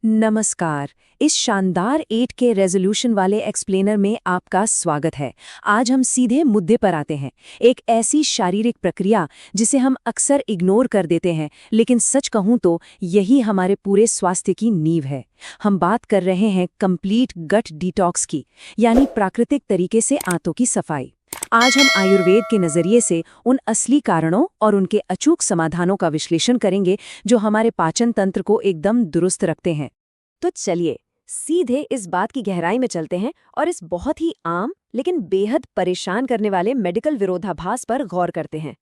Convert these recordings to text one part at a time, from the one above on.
नमस्कार। इस शानदार 8K रेजोल्यूशन वाले एक्सप्लेनर में आपका स्वागत है। आज हम सीधे मुद्दे पर आते हैं। एक ऐसी शारीरिक प्रक्रिया जिसे हम अक्सर इग्नोर कर देते हैं, लेकिन सच कहूं तो यही हमारे पूरे स्वास्थ्य की नींव है। हम बात कर रहे हैं कंप्लीट गट डिटॉक्स की, यानी प्राकृतिक तरीके से आंतों की सफाई। आज हम आयुर्वेद के नजरिए से उन असली कारणों और उनके अचूक समाधानों का विश्लेषण करेंगे जो हमारे पाचन तंत्र को एकदम दुरुस्त रखते हैं। तो चलिए सीधे इस बात की गहराई में चलते हैं और इस बहुत ही आम लेकिन बेहद परेशान करने वाले मेडिकल विरोधाभास पर गौर करते हैं।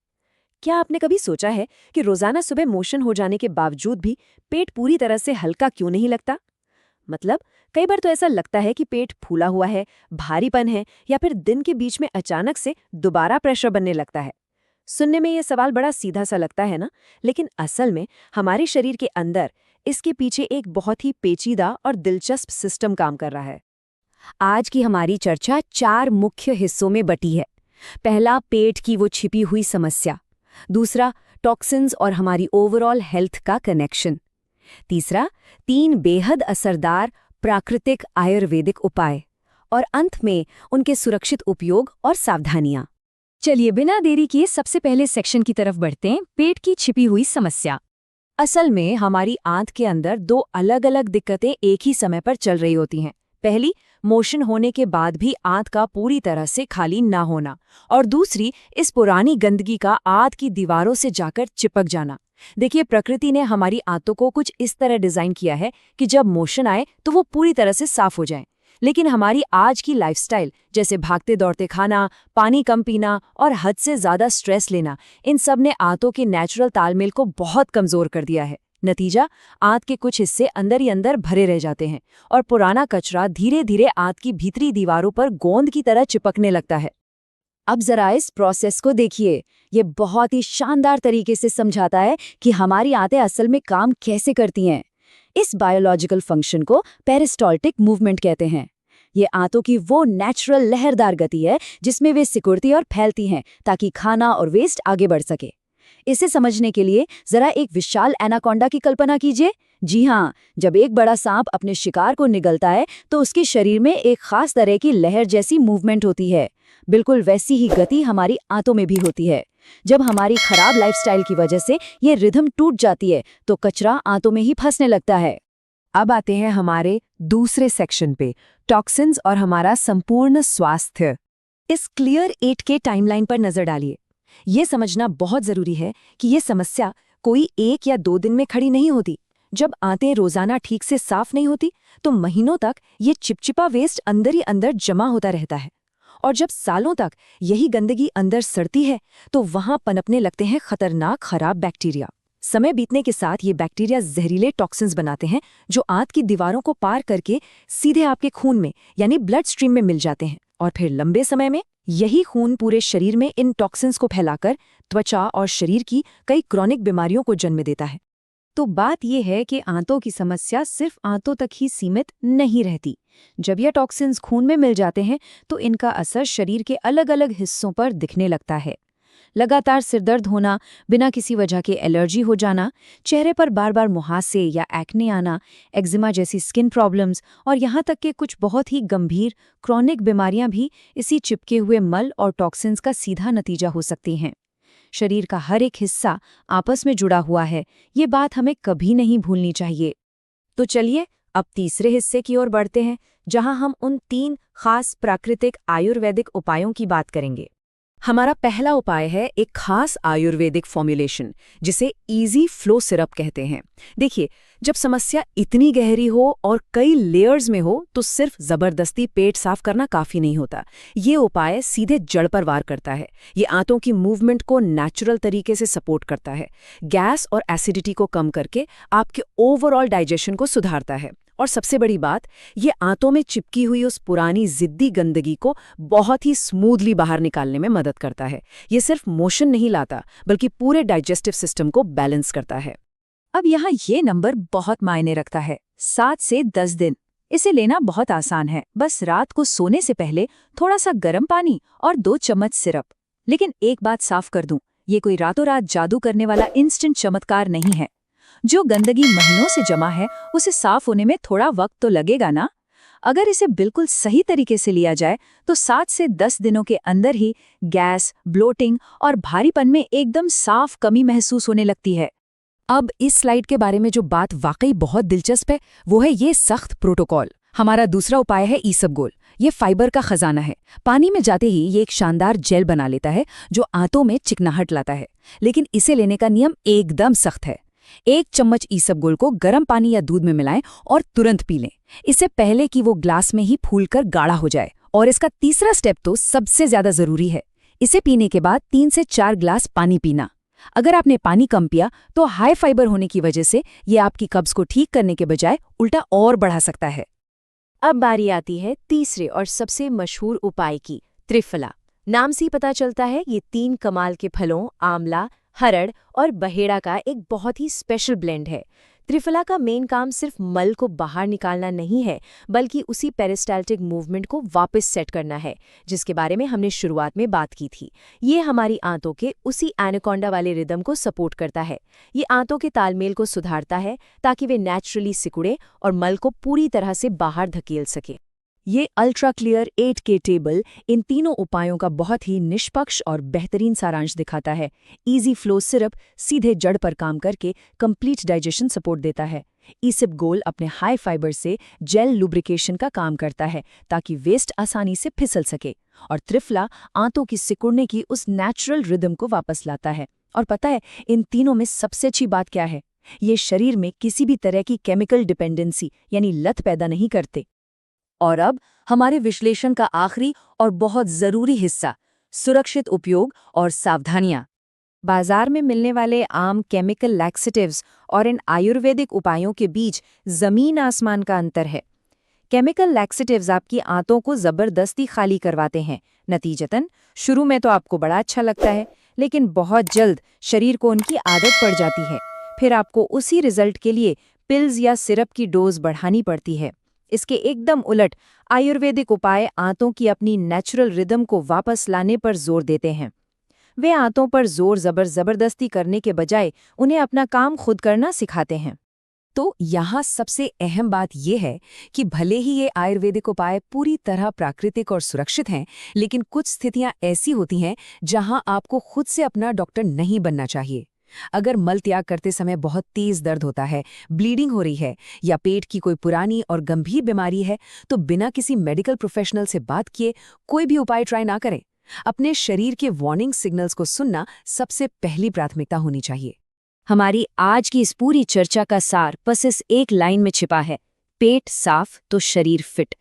क्या आपने कभी सोचा है कि रोजाना सुबह मोशन हो जाने के बावजूद भी पेट पूरी तरह से हल्का क्यों नहीं लगता? मतलब कई बार तो ऐसा लगता है कि पेट फूला हुआ है, भारीपन है, या फिर दिन के बीच में अचानक से दोबारा प्रेशर बनने लगता है। सुनने में ये सवाल बड़ा सीधा सा लगता है ना, लेकिन असल में हमारे शरीर के अंदर इसके पीछे एक बहुत ही पेचीदा और दिलचस्प सिस्टम काम कर रहा है। आज की हमारी चर्चा 4 मुख्य हिस्सों में बटी है। पहला, पेट की वो छिपी हुई समस्या। दूसरा, टॉक्सिन्स और हमारी ओवरऑल हेल्थ का कनेक्शन। तीसरा, 3 बेहद असरदार प्राकृतिक आयुर्वेदिक उपाय। और अंत में उनके सुरक्षित उपयोग और सावधानियां। चलिए बिना देरी किए सबसे पहले सेक्शन की तरफ बढ़ते हैं, पेट की छिपी हुई समस्या। असल में हमारी आंत के अंदर 2 अलग-अलग दिक्कतें एक ही समय पर चल रही होती हैं। पहली, मोशन होने के बाद भी आंत का पूरी तरह से खाली ना होना, और दूसरी, इस पुरानी गंदगी का आंत की दीवारों से जाकर चिपक जाना। देखिए, प्रकृति ने हमारी आंतों को कुछ इस तरह डिजाइन किया है कि जब मोशन आए तो वो पूरी तरह से साफ हो जाएं। लेकिन हमारी आज की लाइफस्टाइल, जैसे भागते दौड़ते खाना, पानी कम पीना और हद से ज्यादा स्ट्रेस लेना, इन सब ने आंतों के नेचुरल तालमेल को बहुत कमजोर कर दिया है। नतीजा, आंत के कुछ हिस्से अंदर ही अंदर भरे रह जाते हैं और पुराना कचरा धीरे धीरे आंत की भीतरी दीवारों पर गोंद की तरह चिपकने लगता है। अब जरा इस प्रोसेस को देखिए। ये बहुत ही शानदार तरीके से समझाता है कि हमारी आंतें असल में काम कैसे करती हैं। इस बायोलॉजिकल फंक्शन को पेरिस्टाल्टिक मूवमेंट कहते हैं। ये आंतों की वो नेचुरल लहरदार गति है जिसमें वे सिकुड़ती और फैलती हैं ताकि खाना और वेस्ट आगे बढ़ सके। इसे समझने के लिए जरा एक विशाल एनाकोंडा की कल्पना कीजिए। जी हाँ, जब एक बड़ा सांप अपने शिकार को निगलता है तो उसके शरीर में एक खास तरह की लहर जैसी मूवमेंट होती है। बिल्कुल वैसी ही गति हमारी आंतों में भी होती है। जब हमारी खराब लाइफस्टाइल की वजह से ये रिदम टूट जाती है तो कचरा आंतों में ही फंसने लगता है। अब आते हैं हमारे दूसरे सेक्शन पे, टॉक्सिन्स और हमारा संपूर्ण स्वास्थ्य। इस क्लियर 8K टाइमलाइन पर नजर डालिए। ये समझना बहुत जरूरी है कि ये समस्या कोई 1 या 2 दिन में खड़ी नहीं होती। जब आंतें रोजाना ठीक से साफ नहीं होती तो महीनों तक ये चिपचिपा वेस्ट अंदर ही अंदर जमा होता रहता है, और जब सालों तक यही गंदगी अंदर सड़ती है तो वहां पनपने लगते हैं खतरनाक खराब बैक्टीरिया। समय बीतने के साथ ये बैक्टीरिया जहरीले टॉक्सिन्स बनाते हैं जो आंत की दीवारों को पार करके सीधे आपके खून में यानी ब्लड स्ट्रीम में मिल जाते हैं, और फिर लंबे समय में यही खून पूरे शरीर में इन टॉक्सिन्स को फैलाकर त्वचा और शरीर की कई क्रॉनिक बीमारियों को जन्म देता है। तो बात यह है कि आंतों की समस्या सिर्फ आंतों तक ही सीमित नहीं रहती। जब ये टॉक्सिन्स खून में मिल जाते हैं तो इनका असर शरीर के अलग अलग हिस्सों पर दिखने लगता है। लगातार सिरदर्द होना, बिना किसी वजह के एलर्जी हो जाना, चेहरे पर बार बार मुहासे या एक्ने आना, एक्जिमा जैसी स्किन प्रॉब्लम्स, और यहाँ तक कि कुछ बहुत ही गंभीर क्रॉनिक बीमारियां भी इसी चिपके हुए मल और टॉक्सिन्स का सीधा नतीजा हो सकती हैं। शरीर का हर एक हिस्सा आपस में जुड़ा हुआ है, ये बात हमें कभी नहीं भूलनी चाहिए। तो चलिए अब तीसरे हिस्से की ओर बढ़ते हैं, जहां हम उन 3 खास प्राकृतिक आयुर्वेदिक उपायों की बात करेंगे। हमारा पहला उपाय है एक खास आयुर्वेदिक फॉर्मुलेशन, जिसे इजी फ्लो सिरप कहते हैं। देखिए, जब समस्या इतनी गहरी हो और कई लेयर्स में हो तो सिर्फ जबरदस्ती पेट साफ करना काफी नहीं होता। ये उपाय सीधे जड़ पर वार करता है। ये आंतों की मूवमेंट को नेचुरल तरीके से सपोर्ट करता है, गैस और एसिडिटी को कम करके आपके ओवरऑल डाइजेशन को सुधारता है, और सबसे बड़ी बात, ये आंतों में चिपकी हुई उस पुरानी जिद्दी गंदगी को बहुत ही स्मूथली बाहर निकालने में मदद करता है। ये सिर्फ मोशन नहीं लाता बल्कि पूरे डाइजेस्टिव सिस्टम को बैलेंस करता है। अब यहाँ ये नंबर बहुत मायने रखता है, 7 से 10 दिन। इसे लेना बहुत आसान है, बस रात को सोने से पहले थोड़ा सा गर्म पानी और 2 चम्मच सिरप। लेकिन एक बात साफ कर दूं, ये कोई रातों रात जादू करने वाला इंस्टेंट चमत्कार नहीं है। जो गंदगी महीनों से जमा है उसे साफ होने में थोड़ा वक्त तो लगेगा ना। अगर इसे बिल्कुल सही तरीके से लिया जाए तो 7 से 10 दिनों के अंदर ही गैस, ब्लोटिंग और भारीपन में एकदम साफ कमी महसूस होने लगती है। अब इस स्लाइड के बारे में जो बात वाकई बहुत दिलचस्प है वो है ये सख्त प्रोटोकॉल। हमारा दूसरा उपाय है ईसबगोल। ये फाइबर का खजाना है। पानी में जाते ही ये एक शानदार जेल बना लेता है जो आंतों में चिकनाहट लाता है, लेकिन इसे लेने का नियम एकदम सख्त है। 1 चम्मच ईसबगोल को गर्म पानी या दूध में मिलाएं और तुरंत पी लें, इससे पहले कि वो ग्लास में ही फूलकर गाढ़ा हो जाए। और इसका तीसरा स्टेप तो सबसे ज्यादा जरूरी है, इसे पीने के बाद 3 से 4 ग्लास पानी पीना। अगर आपने पानी कम पिया तो हाई फाइबर होने की वजह से ये आपकी कब्ज को ठीक करने के बजाय उल्टा और बढ़ा सकता है। अब बारी आती है तीसरे और सबसे मशहूर उपाय की, त्रिफला। नाम से ही पता चलता है ये 3 कमाल के फलों, आंवला, हरड़ और बहेड़ा का एक बहुत ही स्पेशल ब्लेंड है। त्रिफला का मेन काम सिर्फ मल को बाहर निकालना नहीं है, बल्कि उसी पेरिस्टाल्टिक मूवमेंट को वापस सेट करना है, जिसके बारे में हमने शुरुआत में बात की थी। ये हमारी आंतों के उसी एनाकोंडा वाले रिदम को सपोर्ट करता है। ये आंतों के तालमेल को सुधारता है ताकि वे नेचुरली सिकुड़े और मल को पूरी तरह से बाहर धकेल सके। ये अल्ट्रा क्लियर 8K टेबल इन तीनों उपायों का बहुत ही निष्पक्ष और बेहतरीन सारांश दिखाता है। इजी फ्लो सिरप सीधे जड़ पर काम करके कंप्लीट डाइजेशन सपोर्ट देता है। ईसबगोल अपने हाई फाइबर से जेल लुब्रिकेशन का काम करता है ताकि वेस्ट आसानी से फिसल सके। और त्रिफला आंतों की सिकुड़ने की उस नेचुरल रिदम को वापस लाता है। और पता है इन तीनों में सबसे अच्छी बात क्या है? ये शरीर में किसी भी तरह की केमिकल डिपेंडेंसी यानी लत पैदा नहीं करते। और अब हमारे विश्लेषण का आखिरी और बहुत जरूरी हिस्सा, सुरक्षित उपयोग और सावधानियां। बाजार में मिलने वाले आम केमिकल लैक्सेटिव्स और इन आयुर्वेदिक उपायों के बीच जमीन आसमान का अंतर है। केमिकल लैक्सेटिव्स आपकी आंतों को जबरदस्ती खाली करवाते हैं। नतीजतन शुरू में तो आपको बड़ा अच्छा लगता है, लेकिन बहुत जल्द शरीर को उनकी आदत पड़ जाती है। फिर आपको उसी रिजल्ट के लिए पिल्स या सिरप की डोज बढ़ानी पड़ती है। इसके एकदम उलट आयुर्वेदिक उपाय आंतों की अपनी नेचुरल रिदम को वापस लाने पर जोर देते हैं। वे आंतों पर जोर जबरदस्ती करने के बजाय उन्हें अपना काम खुद करना सिखाते हैं। तो यहाँ सबसे अहम बात यह है कि भले ही ये आयुर्वेदिक उपाय पूरी तरह प्राकृतिक और सुरक्षित हैं, लेकिन कुछ स्थितियाँ ऐसी होती हैं जहाँ आपको खुद से अपना डॉक्टर नहीं बनना चाहिए। अगर मल त्याग करते समय बहुत तेज दर्द होता है, ब्लीडिंग हो रही है या पेट की कोई पुरानी और गंभीर बीमारी है, तो बिना किसी मेडिकल प्रोफेशनल से बात किए कोई भी उपाय ट्राई ना करें। अपने शरीर के वार्निंग सिग्नल्स को सुनना सबसे पहली प्राथमिकता होनी चाहिए। हमारी आज की इस पूरी चर्चा का सार बस इस एक लाइन में छिपा है, पेट साफ तो शरीर फिट।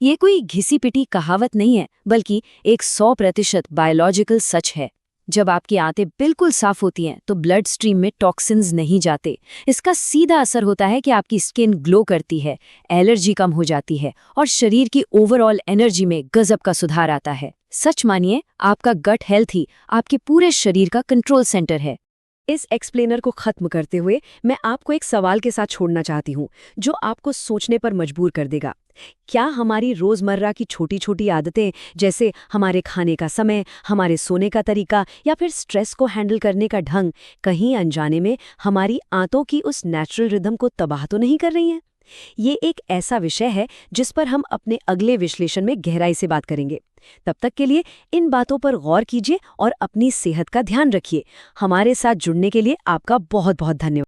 ये कोई घिसी पिटी कहावत नहीं है, बल्कि एक 100% बायोलॉजिकल सच है। जब आपकी आंतें बिल्कुल साफ होती हैं तो ब्लड स्ट्रीम में टॉक्सिन्स नहीं जाते। इसका सीधा असर होता है कि आपकी स्किन ग्लो करती है, एलर्जी कम हो जाती है और शरीर की ओवरऑल एनर्जी में गजब का सुधार आता है। सच मानिए, आपका गट हेल्थ ही आपके पूरे शरीर का कंट्रोल सेंटर है। इस एक्सप्लेनर को खत्म करते हुए मैं आपको एक सवाल के साथ छोड़ना चाहती हूँ, जो आपको सोचने पर मजबूर कर देगा। क्या हमारी रोजमर्रा की छोटी छोटी आदतें, जैसे हमारे खाने का समय, हमारे सोने का तरीका या फिर स्ट्रेस को हैंडल करने का ढंग, कहीं अनजाने में हमारी आंतों की उस नेचुरल रिदम को तबाह तो नहीं कर रही हैं? ये एक ऐसा विषय है जिस पर हम अपने अगले विश्लेषण में गहराई से बात करेंगे। तब तक के लिए इन बातों पर गौर कीजिए और अपनी सेहत का ध्यान रखिए। हमारे साथ जुड़ने के लिए आपका बहुत बहुत धन्यवाद।